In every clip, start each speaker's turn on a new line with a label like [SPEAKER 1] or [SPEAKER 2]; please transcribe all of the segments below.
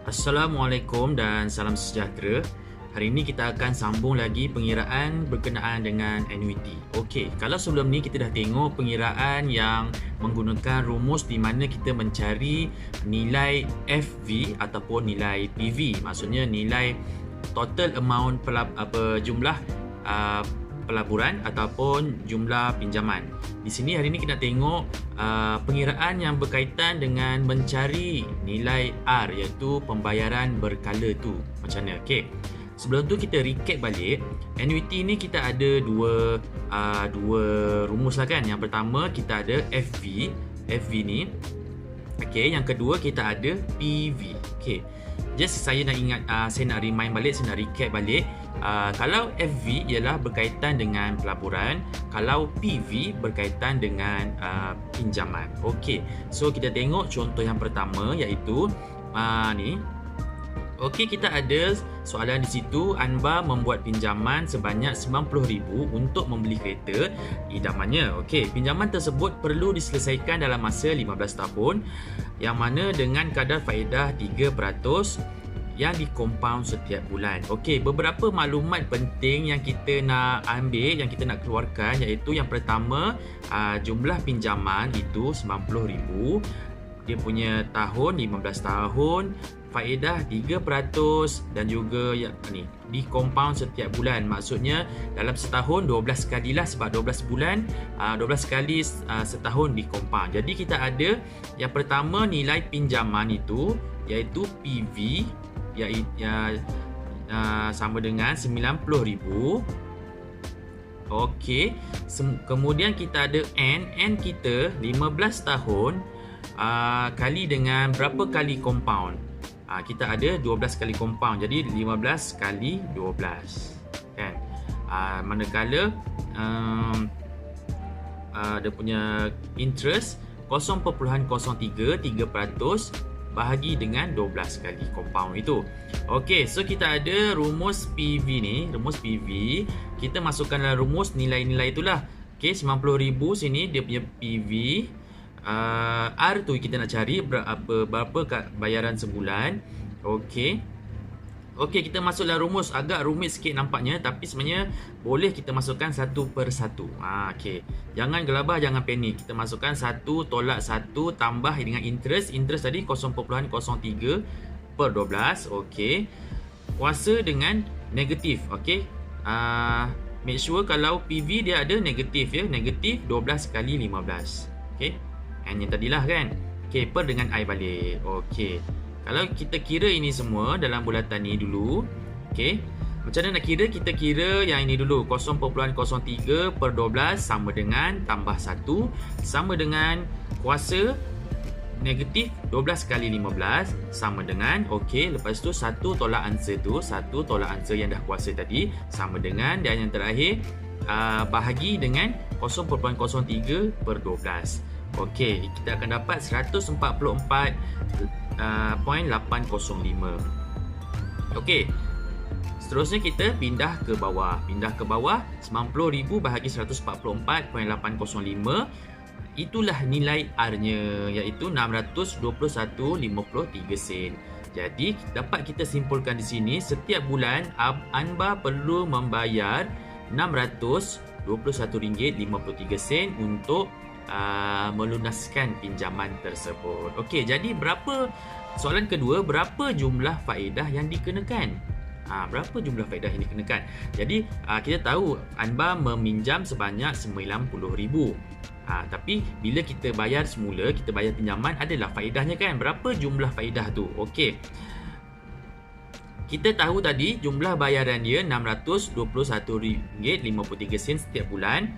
[SPEAKER 1] Assalamualaikum dan salam sejahtera. Hari ini kita akan sambung lagi pengiraan berkenaan dengan annuity. Okey, kalau sebelum ni kita dah tengok pengiraan yang menggunakan rumus di mana kita mencari nilai FV ataupun nilai PV. Maksudnya nilai total amount jumlah pelaburan ataupun jumlah pinjaman. Di sini hari ini kita tengok pengiraan yang berkaitan dengan mencari nilai R, iaitu pembayaran berkala tu. Macam mana? Okey. Sebelum tu kita recap balik. Annuity ni kita ada dua rumus lah kan. Yang pertama kita ada FV. FV ni. Okey, yang kedua kita ada PV. Okey. Just saya nak ingat, saya nak remind balik, saya nak recap balik. Kalau FV ialah berkaitan dengan pelaburan, kalau PV berkaitan dengan pinjaman. Okey, so kita tengok contoh yang pertama iaitu ni. Okey, kita ada soalan di situ. Anba membuat pinjaman sebanyak RM90,000 untuk membeli kereta idamannya. Okey, pinjaman tersebut perlu diselesaikan dalam masa 15 tahun yang mana dengan kadar faedah 3% yang dikompaun setiap bulan. Okey, beberapa maklumat penting yang kita nak ambil, yang kita nak keluarkan iaitu yang pertama, jumlah pinjaman itu RM90,000. Dia punya tahun 15 tahun, faedah 3% dan juga ni dikompaun setiap bulan. Maksudnya dalam setahun 12 kali lah, sebab 12 bulan 12 kali setahun dikompaun. Jadi kita ada yang pertama nilai pinjaman itu iaitu PV sama dengan RM90,000. Okey, kemudian kita ada N kita 15 tahun kali dengan berapa kali compound. Kita ada 12 kali compound, jadi 15 kali 12 kan. Manakala dia punya interest 0.03 3% bahagi dengan 12 kali compound itu. Okey, so kita ada rumus PV ni, rumus PV. Kita masukkan dalam rumus nilai-nilai itulah. Okey, RM90,000 sini dia punya PV. R tu kita nak cari berapa bayaran sebulan. Okey. Okey, kita masuk dalam rumus. Agak rumit sikit nampaknya, tapi sebenarnya boleh kita masukkan satu per satu. Okey. Jangan gelabah, jangan panik. Kita masukkan 1 tolak 1 tambah dengan interest. Interest tadi 0.03 per 12. Okey. Kuasa dengan negatif. Okey. Make sure kalau PV dia ada negatif ya. Negatif 12 kali 15. Okey. Yang tadilah kan. Okey, per dengan I balik. Okey. Kalau kita kira ini semua dalam bulatan ni dulu. Okey. Macam mana nak kira? Kita kira yang ini dulu. 0.03 per 12 sama dengan tambah 1 sama dengan kuasa negatif 12 kali 15 sama dengan, okey, lepas tu 1 tolak answer tu, 1 tolak answer yang dah kuasa tadi sama dengan, dan yang terakhir bahagi dengan 0.03 per 12. Okey, kita akan dapat 144.805. Okey. Seterusnya kita pindah ke bawah. Pindah ke bawah, 90,000 bahagi 144.805. Itulah nilai R-nya, iaitu 621.53 sen. Jadi dapat kita simpulkan di sini setiap bulan Anba perlu membayar RM621.53 untuk melunaskan pinjaman tersebut. Okey, jadi soalan kedua, berapa jumlah faedah yang dikenakan? Berapa jumlah faedah yang dikenakan? Jadi kita tahu Anba meminjam sebanyak RM90,000. Tapi bila kita bayar semula, kita bayar pinjaman, adalah faedahnya kan? Berapa jumlah faedah tu? Okey. Kita tahu tadi jumlah bayaran dia RM621.53 setiap bulan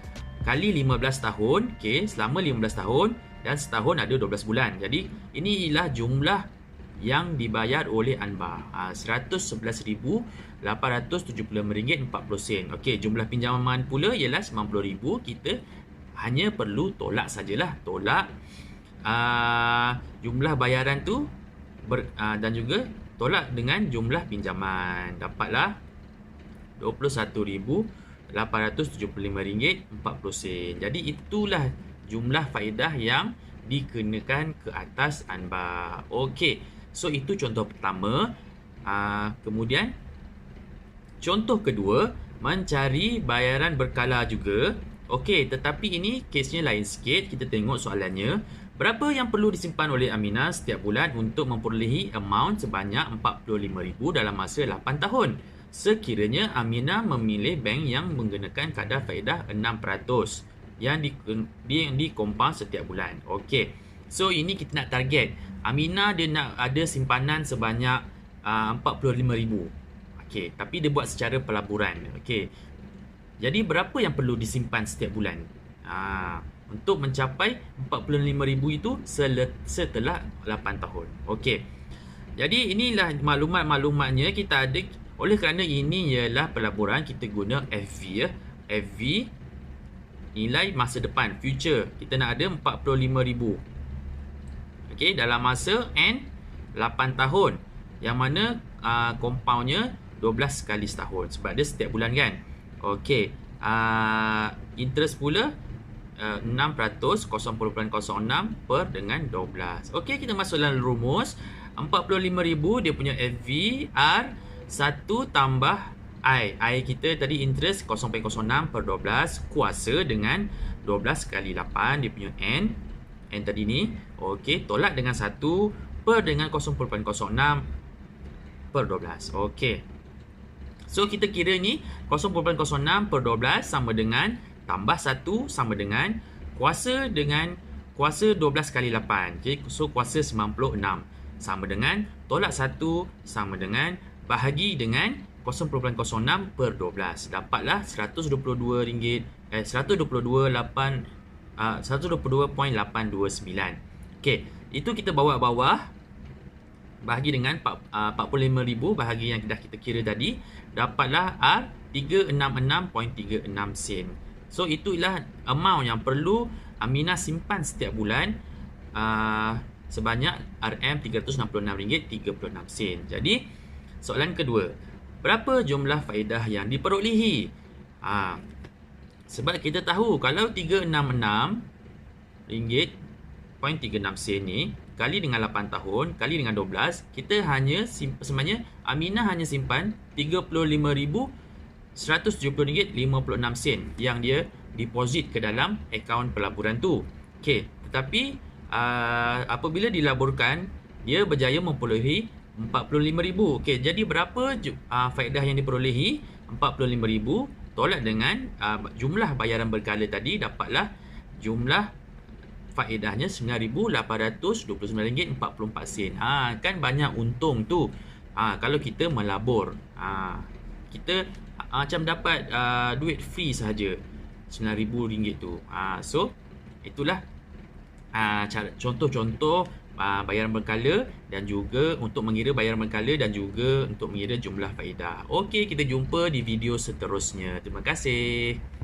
[SPEAKER 1] kali 15 tahun. Okey, selama 15 tahun dan setahun ada 12 bulan. Jadi ini ialah jumlah yang dibayar oleh Anba, RM111,875.40. Okey, jumlah pinjaman pula ialah RM90,000. Kita hanya perlu tolak sajalah, tolak jumlah bayaran tu dan juga tolak dengan jumlah pinjaman. Dapatlah RM21,875.40. Jadi itulah jumlah faedah yang dikenakan ke atas Anba. Okey. So itu contoh pertama. Kemudian contoh kedua, mencari bayaran berkala juga. Okey, tetapi ini kesnya lain sikit. Kita tengok soalannya. Berapa yang perlu disimpan oleh Aminah setiap bulan untuk memperolehi amount sebanyak RM45,000 dalam masa 8 tahun? Sekiranya Aminah memilih bank yang menggunakan kadar faedah 6% yang dikompang setiap bulan. Okey. So ini kita nak target. Aminah dia nak ada simpanan sebanyak RM45,000. Okey, tapi dia buat secara pelaburan. Okey. Jadi berapa yang perlu disimpan setiap bulan? Untuk mencapai RM45,000 itu setelah 8 tahun. Okey. Jadi inilah maklumat-maklumatnya kita ada. Oleh kerana ini ialah pelaburan, kita guna FV ya. FV nilai masa depan, future. Kita nak ada RM45,000. Okey, dalam masa N 8 tahun. Yang mana compoundnya 12 kali setahun sebab dia setiap bulan kan. Okey, interest pula 6%, 0.06 per dengan 12. Okey, kita masuk dalam rumus. 45,000 dia punya FVR 1 tambah I. I kita tadi interest 0.06 per 12 kuasa dengan 12 kali 8 dia punya N. N tadi ni. Okey, tolak dengan 1 per dengan 0.06 per 12. Okey. So kita kira ni 0.06 per 12 sama dengan tambah 1 sama dengan kuasa 12 kali 8. Okay, so kuasa 96 sama dengan tolak 1 sama dengan bahagi dengan 0.06 per 12. Dapatlah RM122.829. Okay, itu kita bawa bawah. Bahagi dengan 45,000 bahagi yang dah kita kira tadi. Dapatlah R366.36 sen. So itulah amount yang perlu Aminah simpan setiap bulan sebanyak RM366.36. Jadi soalan kedua, berapa jumlah faedah yang diperolehi? Sebab kita tahu kalau RM366.36 ni kali dengan 8 tahun kali dengan 12, kita hanya sebenarnya Aminah hanya simpan RM35,170.56 yang dia deposit ke dalam akaun pelaburan tu. Okey, tetapi apabila dilaburkan dia berjaya memperolehi RM45,000. Okey, jadi berapa faedah yang diperolehi? RM45,000 tolak dengan jumlah bayaran berkala tadi, dapatlah jumlah faedahnya RM9,829.44. Kan banyak untung tu. Kalau kita melabur. Kita macam dapat duit free sahaja RM9,000 tu. So itulah contoh-contoh bayaran berkala dan juga untuk mengira bayaran berkala dan juga untuk mengira jumlah faedah. Okey, kita jumpa di video seterusnya. Terima kasih.